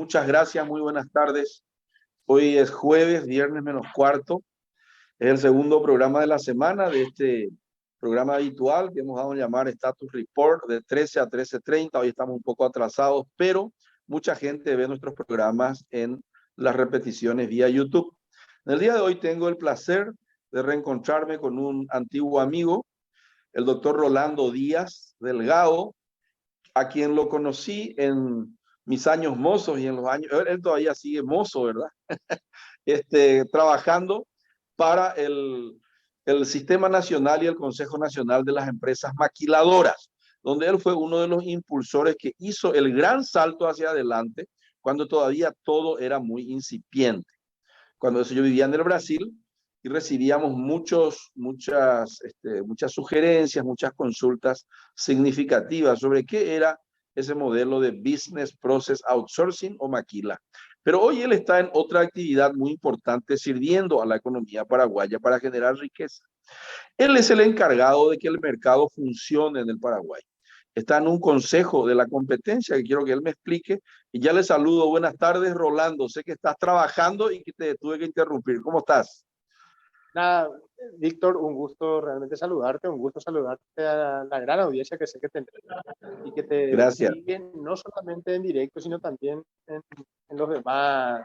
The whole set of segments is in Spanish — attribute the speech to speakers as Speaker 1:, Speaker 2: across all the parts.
Speaker 1: muchas gracias, muy buenas tardes. Hoy es jueves, viernes menos cuarto. Es el segundo programa de la semana de este programa habitual que hemos dado a llamar Status Report de 13 a 13:30. Hoy estamos un poco atrasados, pero mucha gente ve nuestros programas en las repeticiones vía YouTube. En el día de hoy tengo el placer de reencontrarme con un antiguo amigo, el doctor Rolando Díaz Delgado, a quien lo conocí en mis años mozos y en los años, él todavía sigue mozo, ¿verdad? Trabajando para el Sistema Nacional y el Consejo Nacional de las Empresas Maquiladoras, donde él fue uno de los impulsores que hizo el gran salto hacia adelante cuando todavía todo era muy incipiente. Cuando eso yo vivía en el Brasil y recibíamos muchas sugerencias, muchas consultas significativas sobre qué era ese modelo de Business Process Outsourcing o maquila. Pero hoy él está en otra actividad muy importante sirviendo a la economía paraguaya para generar riqueza. Él es el encargado de que el mercado funcione en el Paraguay. Está en un consejo de la competencia que quiero que él me explique. Y ya le saludo. Buenas tardes, Rolando. Sé que estás trabajando y que te tuve que interrumpir. ¿Cómo estás?
Speaker 2: Nada, Víctor, un gusto realmente saludarte, un gusto saludarte a la gran audiencia que sé que te y que te
Speaker 1: Gracias.
Speaker 2: siguen no solamente en directo, sino también en los demás,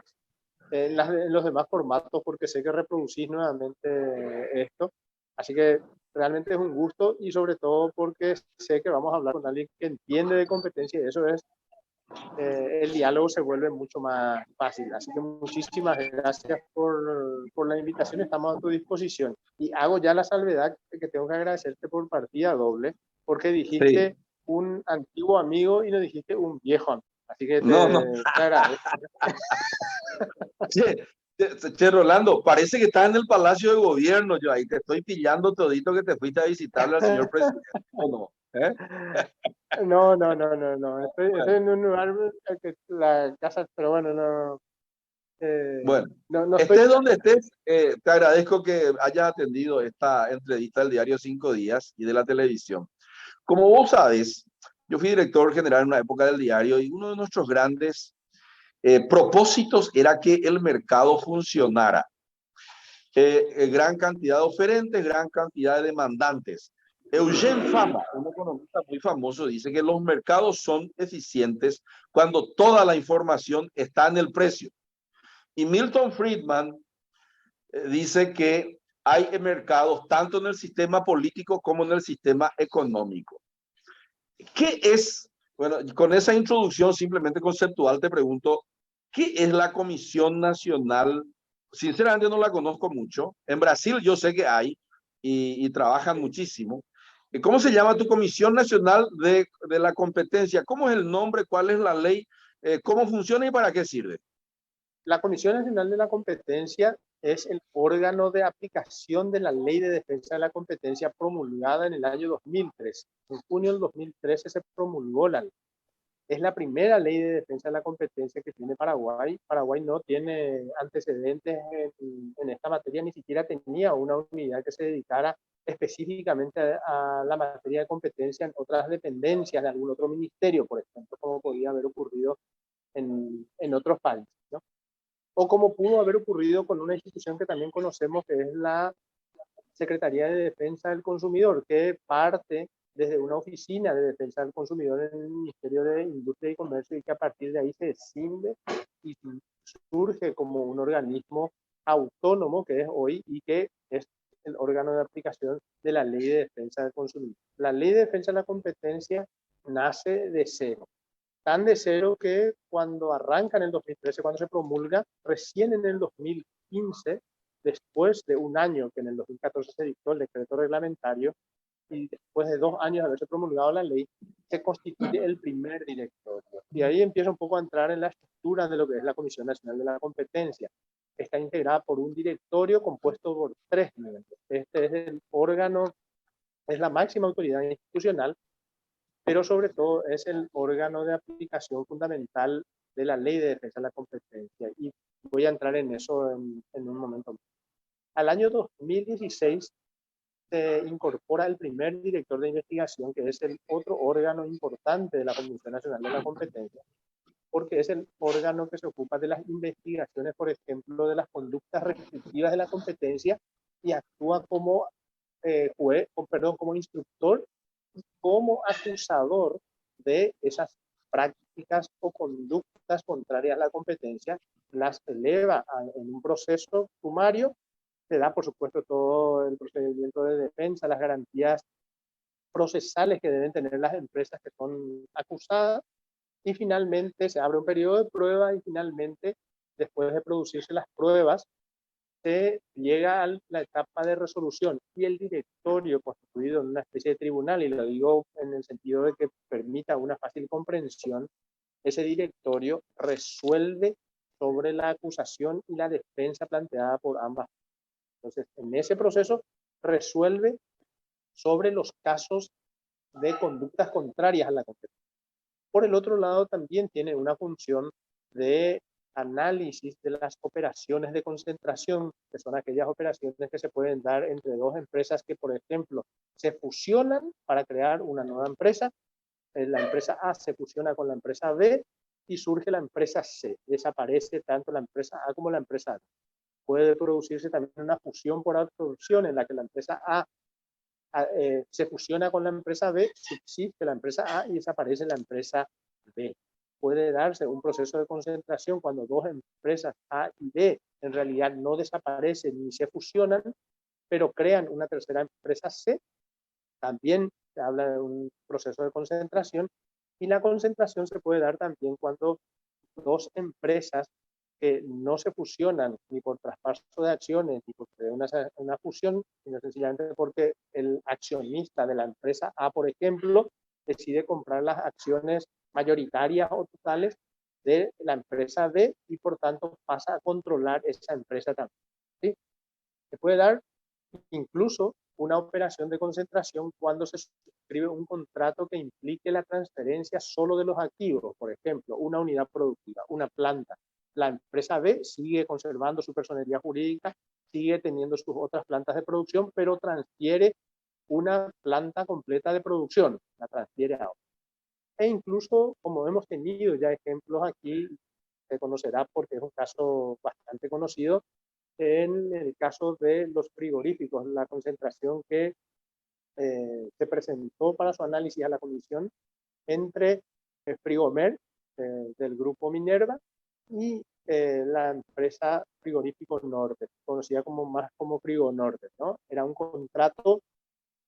Speaker 2: en los demás formatos, porque sé que reproducís nuevamente esto. Así que realmente es un gusto y sobre todo porque sé que vamos a hablar con alguien que entiende de competencia y eso es el diálogo se vuelve mucho más fácil. Así que muchísimas gracias por la invitación, estamos a tu disposición. Y hago ya la salvedad que tengo que agradecerte por partida doble, porque dijiste
Speaker 1: Sí.
Speaker 2: un antiguo amigo y no dijiste un viejo amigo. Así que
Speaker 1: No.
Speaker 2: te agradezco.
Speaker 1: Che, Rolando, parece que estás en el Palacio de Gobierno. Yo ahí te estoy pillando todito que te fuiste a visitarle al señor presidente. ¿O no?
Speaker 2: No. Estoy en un lugar que la casa, pero bueno, no.
Speaker 1: Bueno,
Speaker 2: No estoy.
Speaker 1: estés donde estés, te agradezco que hayas atendido esta entrevista del diario 5 Días y de la televisión. Como vos sabes, yo fui director general en una época del diario y uno de nuestros grandes propósitos era que el mercado funcionara. Gran cantidad de oferentes, gran cantidad de demandantes. Eugene Fama, un economista muy famoso, dice que los mercados son eficientes cuando toda la información está en el precio. Y Milton Friedman dice que hay mercados tanto en el sistema político como en el sistema económico. ¿Qué es? Bueno, con esa introducción simplemente conceptual te pregunto, ¿qué es la Comisión Nacional? Sinceramente no la conozco mucho. En Brasil yo sé que hay y trabajan muchísimo. ¿Cómo se llama tu Comisión Nacional de la Competencia? ¿Cómo es el nombre? ¿Cuál es la ley? ¿Cómo funciona y para qué sirve?
Speaker 2: La Comisión Nacional de la Competencia es el órgano de aplicación de la Ley de Defensa de la Competencia promulgada en el año 2013. En junio del 2013 se promulgó la ley. Es la primera ley de defensa de la competencia que tiene Paraguay. Paraguay no tiene antecedentes en esta materia, ni siquiera tenía una unidad que se dedicara específicamente a la materia de competencia en otras dependencias de algún otro ministerio, por ejemplo, como podía haber ocurrido en otros países, ¿no? O como pudo haber ocurrido con una institución que también conocemos, que es la Secretaría de Defensa del Consumidor, que parte desde una oficina de defensa del consumidor en el Ministerio de Industria y Comercio y que a partir de ahí se desciende y surge como un organismo autónomo que es hoy y que es el órgano de aplicación de la Ley de Defensa del Consumidor. La Ley de Defensa de la Competencia nace de cero, tan de cero que cuando arranca en el 2013, cuando se promulga, recién en el 2015, después de un año que en el 2014 se dictó el decreto reglamentario y después de 2 años de haberse promulgado la ley, se constituye el primer directorio. Y ahí empieza un poco a entrar en la estructura de lo que es la Comisión Nacional de la Competencia. Está integrada por un directorio compuesto por 3 miembros. Este es el órgano, es la máxima autoridad institucional, pero sobre todo es el órgano de aplicación fundamental de la Ley de Defensa de la Competencia. Y voy a entrar en eso en un momento. Al año 2016 se incorpora el primer director de investigación, que es el otro órgano importante de la Comisión Nacional de la Competencia. porque es el órgano que se ocupa de las investigaciones, por ejemplo, de las conductas restrictivas de la competencia y actúa como como instructor y como acusador de esas prácticas o conductas contrarias a la competencia, las eleva en un proceso sumario, se da, por supuesto, todo el procedimiento de defensa, las garantías procesales que deben tener las empresas que son acusadas, y finalmente se abre un periodo de prueba y finalmente, después de producirse las pruebas, se llega a la etapa de resolución y el directorio constituido en una especie de tribunal, y lo digo en el sentido de que permita una fácil comprensión, ese directorio resuelve sobre la acusación y la defensa planteada por ambas. Entonces, en ese proceso resuelve sobre los casos de conductas contrarias a la competencia. Por el otro lado, también tiene una función de análisis de las operaciones de concentración, que son aquellas operaciones que se pueden dar entre dos empresas que, por ejemplo, se fusionan para crear una nueva empresa. La empresa A se fusiona con la empresa B y surge la empresa C. Desaparece tanto la empresa A como la empresa B. Puede producirse también una fusión por absorción en la que la empresa A se fusiona con la empresa B, subsiste la empresa A y desaparece la empresa B. Puede darse un proceso de concentración cuando dos empresas A y B en realidad no desaparecen ni se fusionan, pero crean una tercera empresa C. También se habla de un proceso de concentración, y la concentración se puede dar también cuando dos empresas que no se fusionan ni por traspaso de acciones ni por una fusión, sino sencillamente porque el accionista de la empresa A, por ejemplo, decide comprar las acciones mayoritarias o totales de la empresa B y por tanto pasa a controlar esa empresa también. ¿Sí? Se puede dar incluso una operación de concentración cuando se suscribe un contrato que implique la transferencia solo de los activos, por ejemplo, una unidad productiva, una planta. La empresa B sigue conservando su personería jurídica, sigue teniendo sus otras plantas de producción, pero transfiere una planta completa de producción, la transfiere a otra. E incluso, como hemos tenido ya ejemplos aquí, se conocerá porque es un caso bastante conocido, en el caso de los frigoríficos, la concentración que se presentó para su análisis a la comisión entre Frigomer, del grupo Minerva, y la empresa Frigorífico Norte, conocida más como Frigo Norte, ¿no? Era un contrato,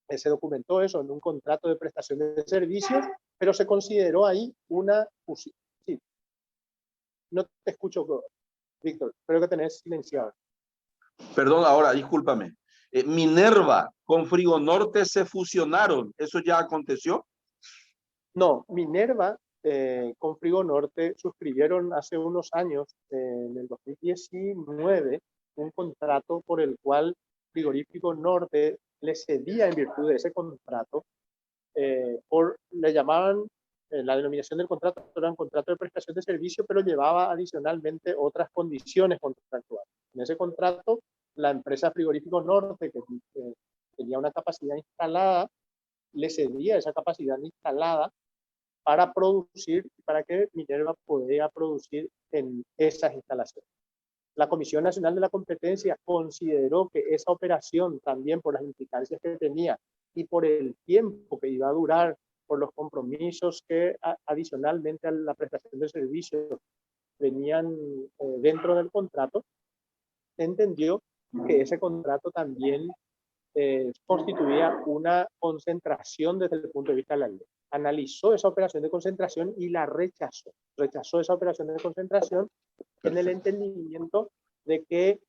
Speaker 2: se documentó eso en un contrato de prestación de servicios, pero se consideró ahí una fusión. Sí, no te escucho, Víctor, espero que tenés silenciado.
Speaker 1: Perdón, ahora, discúlpame. Minerva con Frigo Norte se fusionaron. ¿Eso ya aconteció?
Speaker 2: No, Minerva con Frigo Norte suscribieron hace unos años, en el 2019, un contrato por el cual Frigorífico Norte le cedía en virtud de ese contrato, le llamaban, la denominación del contrato era un contrato de prestación de servicio, pero llevaba adicionalmente otras condiciones contractuales. En ese contrato, la empresa Frigorífico Norte, que tenía una capacidad instalada, le cedía esa capacidad instalada para producir, para que Minerva pudiera producir en esas instalaciones. La Comisión Nacional de la Competencia consideró que esa operación, también por las implicancias que tenía y por el tiempo que iba a durar, por los compromisos que adicionalmente a la prestación de servicios venían dentro del contrato, entendió que ese contrato también constituía una concentración desde el punto de vista de la ley. Analizó esa operación de concentración y la rechazó. Rechazó esa operación de concentración en el entendimiento de que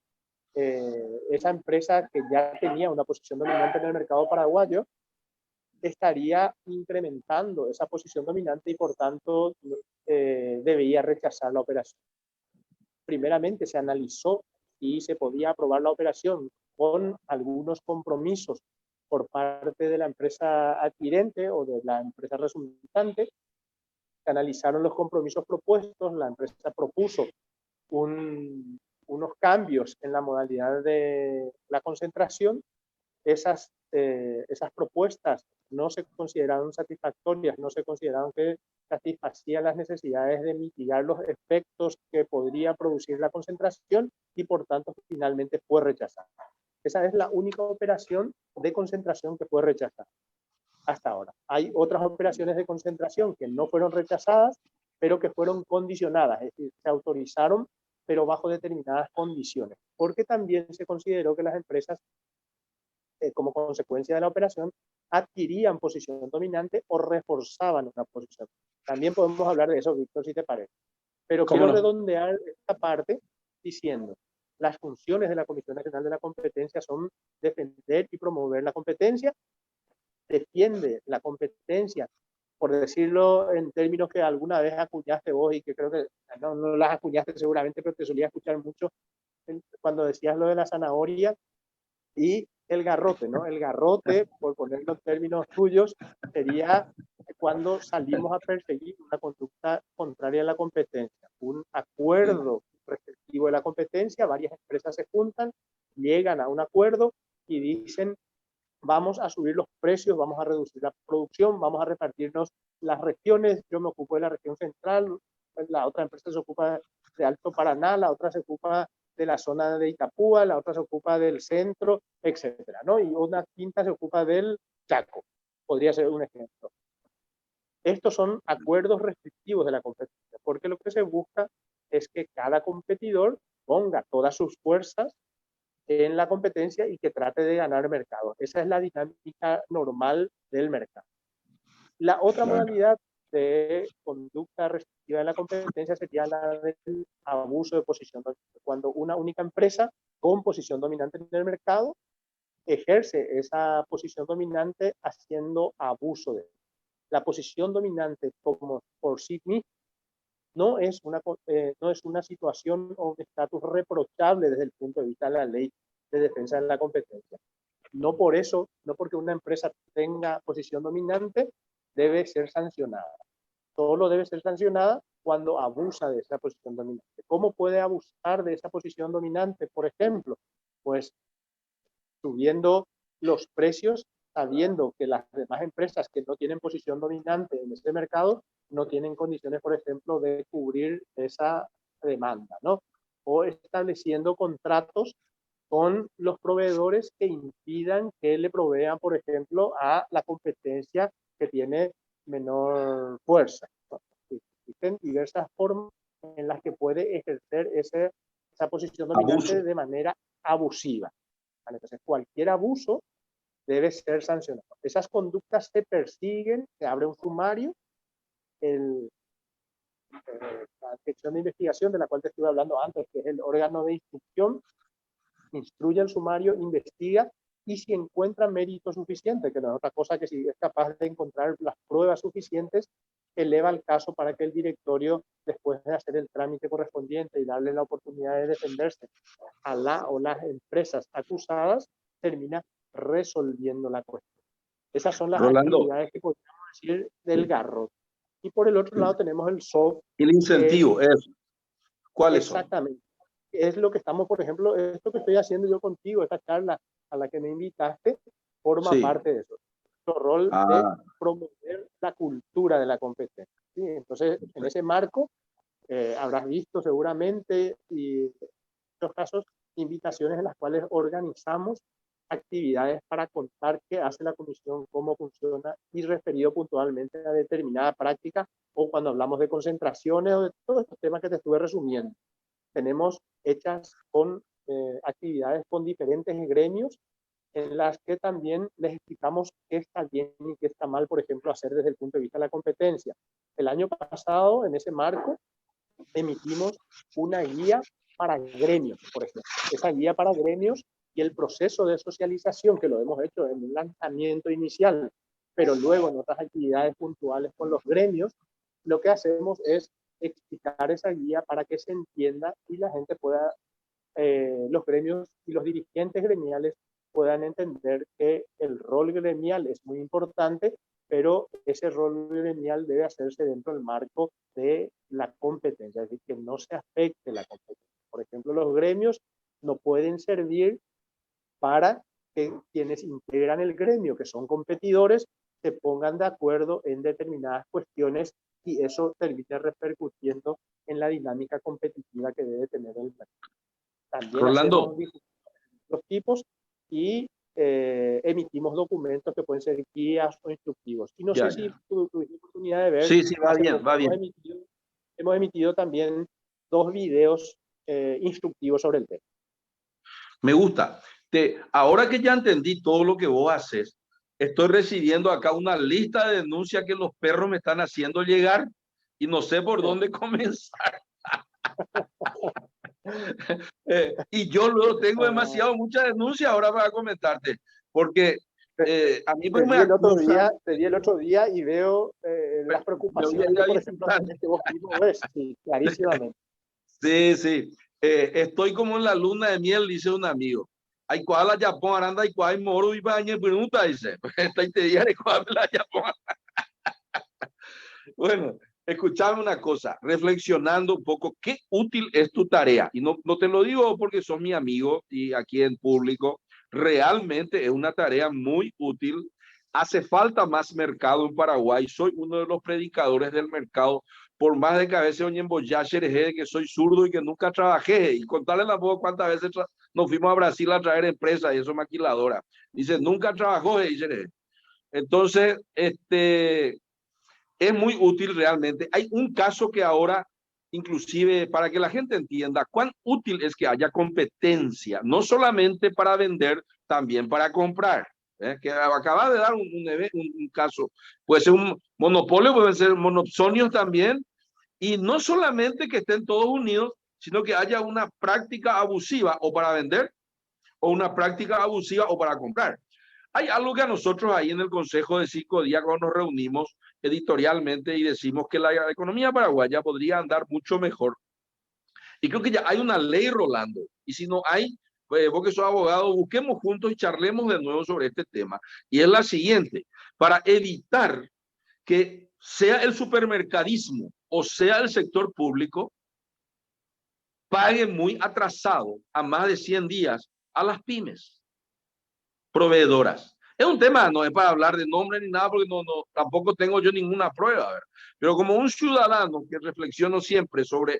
Speaker 2: esa empresa que ya tenía una posición dominante en el mercado paraguayo estaría incrementando esa posición dominante y por tanto debía rechazar la operación. Primeramente se analizó si se podía aprobar la operación con algunos compromisos por parte de la empresa adquirente o de la empresa resultante. Se analizaron los compromisos propuestos, la empresa propuso unos cambios en la modalidad de la concentración, esas propuestas no se consideraron satisfactorias, no se consideraron que satisfacían las necesidades de mitigar los efectos que podría producir la concentración y por tanto finalmente fue rechazada. Esa es la única operación de concentración que fue rechazada hasta ahora. Hay otras operaciones de concentración que no fueron rechazadas, pero que fueron condicionadas, es decir, se autorizaron, pero bajo determinadas condiciones, porque también se consideró que las empresas, como consecuencia de la operación, adquirían posición dominante o reforzaban una posición. También podemos hablar de eso, Víctor, si te parece. Pero quiero redondear esta parte diciendo, las funciones de la Comisión Nacional de la Competencia son defender y promover la competencia, defiende la competencia, por decirlo en términos que alguna vez acuñaste vos y que creo que no las acuñaste seguramente, pero te solía escuchar mucho cuando decías lo de la zanahoria y el garrote, ¿no? El garrote, por ponerlo en términos tuyos, sería cuando salimos a perseguir una conducta contraria a la competencia, un acuerdo restrictivo de la competencia, varias empresas se juntan, llegan a un acuerdo y dicen, vamos a subir los precios, vamos a reducir la producción, vamos a repartirnos las regiones, yo me ocupo de la región central, la otra empresa se ocupa de Alto Paraná, la otra se ocupa de la zona de Itapúa, la otra se ocupa del centro, etcétera, ¿no? Y una quinta se ocupa del Chaco, podría ser un ejemplo. Estos son acuerdos restrictivos de la competencia, porque lo que se busca es que cada competidor ponga todas sus fuerzas en la competencia y que trate de ganar mercado. Esa es la dinámica normal del mercado. La otra modalidad de conducta restrictiva de la competencia sería la del abuso de posición dominante. Cuando una única empresa con posición dominante en el mercado ejerce esa posición dominante haciendo abuso de ella. La posición dominante como por sí misma no es una situación o un estatus reprochable desde el punto de vista de la ley de defensa de la competencia. No por eso, no porque una empresa tenga posición dominante, debe ser sancionada. Solo debe ser sancionada cuando abusa de esa posición dominante. ¿Cómo puede abusar de esa posición dominante? Por ejemplo, pues subiendo los precios, sabiendo que las demás empresas que no tienen posición dominante en este mercado no tienen condiciones, por ejemplo, de cubrir esa demanda, ¿no? O estableciendo contratos con los proveedores que impidan que le provean, por ejemplo, a la competencia que tiene menor fuerza. Existen diversas formas en las que puede ejercer esa posición dominante de manera abusiva. Entonces, cualquier abuso debe ser sancionado. Esas conductas se persiguen, se abre un sumario, la sección de investigación de la cual te estuve hablando antes, que es el órgano de instrucción, instruye el sumario, investiga y si encuentra mérito suficiente, que no es otra cosa que si es capaz de encontrar las pruebas suficientes, eleva el caso para que el directorio, después de hacer el trámite correspondiente y darle la oportunidad de defenderse a la o las empresas acusadas, termina resolviendo la cuestión. Esas son las actividades que podríamos decir del garrote. Y por el otro lado tenemos el soft.
Speaker 1: El incentivo es, ¿cuáles son?
Speaker 2: Exactamente. Es lo que estamos, por ejemplo, esto que estoy haciendo yo contigo, esta charla a la que me invitaste, forma parte de eso. Nuestro rol de promover la cultura de la competencia. ¿Sí? Entonces, en ese marco, habrás visto seguramente, y en muchos casos, invitaciones en las cuales organizamos actividades para contar qué hace la comisión, cómo funciona y referido puntualmente a determinada práctica o cuando hablamos de concentraciones o de todos estos temas que te estuve resumiendo. Tenemos hechas con actividades con diferentes gremios en las que también les explicamos qué está bien y qué está mal, por ejemplo, hacer desde el punto de vista de la competencia. El año pasado, en ese marco, emitimos una guía para gremios, por ejemplo. Esa guía para gremios y el proceso de socialización, que lo hemos hecho en un lanzamiento inicial, pero luego en otras actividades puntuales con los gremios, lo que hacemos es explicar esa guía para que se entienda y la gente pueda, los gremios y los dirigentes gremiales puedan entender que el rol gremial es muy importante, pero ese rol gremial debe hacerse dentro del marco de la competencia, es decir, que no se afecte la competencia. Por ejemplo, los gremios no pueden servir para que quienes integran el gremio, que son competidores, se pongan de acuerdo en determinadas cuestiones y eso termine repercutiendo en la dinámica competitiva que debe tener el mercado. También
Speaker 1: Rolando,
Speaker 2: hacemos los tipos y emitimos documentos que pueden ser guías o instructivos. Y no sé si tuviste oportunidad de ver,
Speaker 1: sí, sí, va
Speaker 2: hace
Speaker 1: bien,
Speaker 2: poco
Speaker 1: va bien.
Speaker 2: hemos emitido también 2 videos instructivos sobre el tema.
Speaker 1: Me gusta. Ahora que ya entendí todo lo que vos haces, estoy recibiendo acá una lista de denuncias que los perros me están haciendo llegar y no sé por dónde comenzar. Y yo luego tengo muchas denuncias ahora para comentarte, porque a mí pues me acusan.
Speaker 2: Te di el otro día y veo las
Speaker 1: Me voy a
Speaker 2: preocupaciones
Speaker 1: ir
Speaker 2: que,
Speaker 1: a
Speaker 2: por ejemplo,
Speaker 1: visitar.
Speaker 2: que vos mismo ves, sí, clarísimamente.
Speaker 1: Sí, sí. Estoy como en la luna de miel, dice un amigo. Hay cual la Japón aranda y cual moro y bañe pregunta, dice. Esta idea de cuál la Japón. Bueno, escuchame una cosa, reflexionando un poco, qué útil es tu tarea. Y no te lo digo porque son mi amigo y aquí en público, realmente es una tarea muy útil. Hace falta más mercado en Paraguay. Soy uno de los predicadores del mercado, por más de que a veces oye en de que soy zurdo y que nunca trabajé. Y contarle la voz cuántas veces nos fuimos a Brasil a traer empresas y eso maquiladora. Dice, nunca trabajó, dice. Entonces, es muy útil realmente. Hay un caso que ahora, inclusive para que la gente entienda cuán útil es que haya competencia, no solamente para vender, también para comprar. Que acaba de dar un caso, puede ser un monopolio, puede ser monopsonios también, y no solamente que estén todos unidos, sino que haya una práctica abusiva o para vender o una práctica abusiva o para comprar. Hay algo que a nosotros ahí en el Consejo de 5 días cuando nos reunimos editorialmente y decimos que la economía paraguaya podría andar mucho mejor. Y creo que ya hay una ley, Rolando. Y si no hay, pues vos que sos abogado, busquemos juntos y charlemos de nuevo sobre este tema. Y es la siguiente, para evitar que sea el supermercadismo o sea el sector público, pague muy atrasado a más de 100 días a las pymes proveedoras. Es un tema, no es para hablar de nombre ni nada, porque tampoco tengo yo ninguna prueba. ¿Ver? Pero como un ciudadano que reflexiono siempre sobre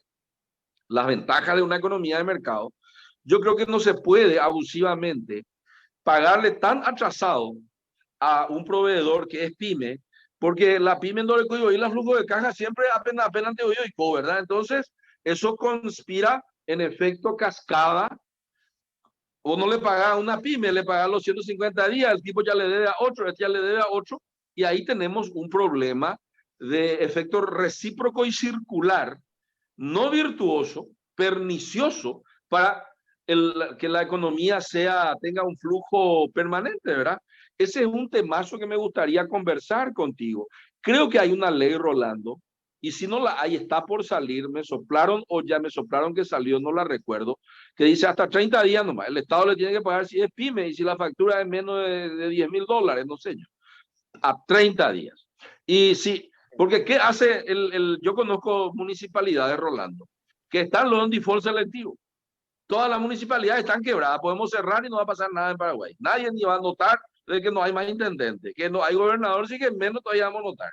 Speaker 1: las ventajas de una economía de mercado, yo creo que no se puede abusivamente pagarle tan atrasado a un proveedor que es pyme, porque la pyme no le cuido y la flujo de caja siempre apenas te oído y ¿verdad? Entonces, eso conspira en efecto cascada. O no le paga a una pyme, le paga los 150 días, el tipo ya le debe a otro, este ya le debe a otro, y ahí tenemos un problema de efecto recíproco y circular, no virtuoso, pernicioso para que la economía tenga un flujo permanente, ¿verdad? Ese es un temazo que me gustaría conversar contigo. Creo que hay una ley, Rolando, y si no la hay, está por salir, me soplaron o ya me soplaron que salió, no la recuerdo, que dice hasta 30 días nomás. El Estado le tiene que pagar si es pyme y si la factura es menos de $10,000, no sé yo, a 30 días. Y sí, porque ¿qué hace yo conozco municipalidades, Rolando, que están los en default selectivo. Todas las municipalidades están quebradas, podemos cerrar y no va a pasar nada en Paraguay. Nadie ni va a notar de que no hay más intendente, que no hay gobernador, sí que menos todavía vamos a notar.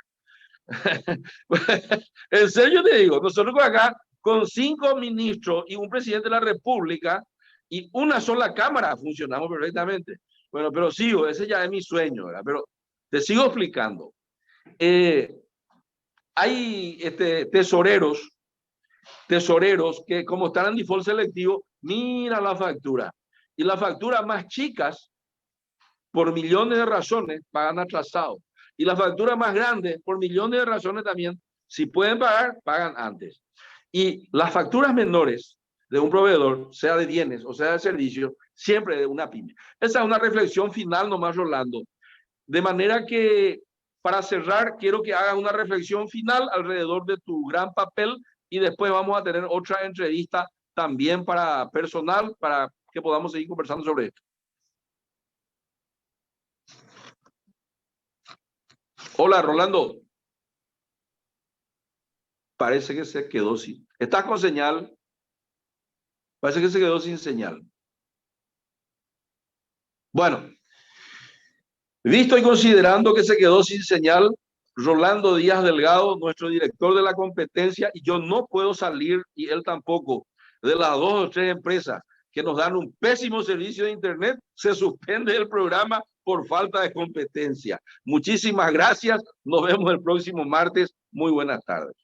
Speaker 1: En serio te digo, nosotros acá con 5 ministros y un presidente de la República y una sola cámara funcionamos perfectamente. Bueno, pero sigo, ese ya es mi sueño, ¿verdad? Pero te sigo explicando. Hay tesoreros que como están en default selectivo, mira la factura. Y las facturas más chicas, por millones de razones, pagan atrasado. Y las facturas más grandes, por millones de razones también, si pueden pagar, pagan antes. Y las facturas menores de un proveedor, sea de bienes o sea de servicios, siempre de una pyme. Esa es una reflexión final nomás, Rolando. De manera que, para cerrar, quiero que hagas una reflexión final alrededor de tu gran papel y después vamos a tener otra entrevista también para personal, para que podamos seguir conversando sobre esto. Hola, Rolando. Parece que se quedó sin. ¿Estás con señal? Parece que se quedó sin señal. Bueno, Visto y considerando que se quedó sin señal Rolando Díaz Delgado, nuestro director de la competencia, y yo no puedo salir, y él tampoco, de las 2 o 3 empresas que nos dan un pésimo servicio de Internet, se suspende el programa por falta de competencia. Muchísimas gracias. Nos vemos el próximo martes. Muy buenas tardes.